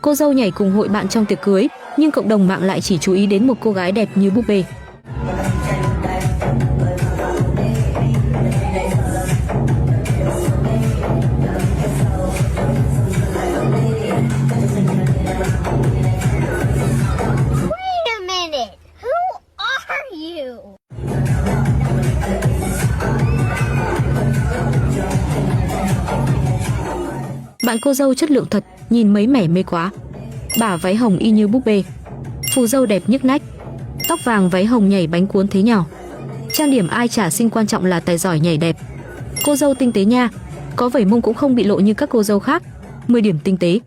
Cô dâu nhảy cùng hội bạn trong tiệc cưới, nhưng cộng đồng mạng lại chỉ chú ý đến một cô gái đẹp như búp bê. Wait a minute. Who are you? Bạn cô dâu chất lượng thật, nhìn mấy mẻ mê quá. Bả váy hồng y như búp bê. Phù dâu đẹp nhức nách. Tóc vàng váy hồng nhảy bánh cuốn thế nhỏ. Trang điểm ai chả xinh, quan trọng là tài giỏi nhảy đẹp. Cô dâu tinh tế nha. Có vẩy mông cũng không bị lộ như các cô dâu khác. 10 điểm tinh tế.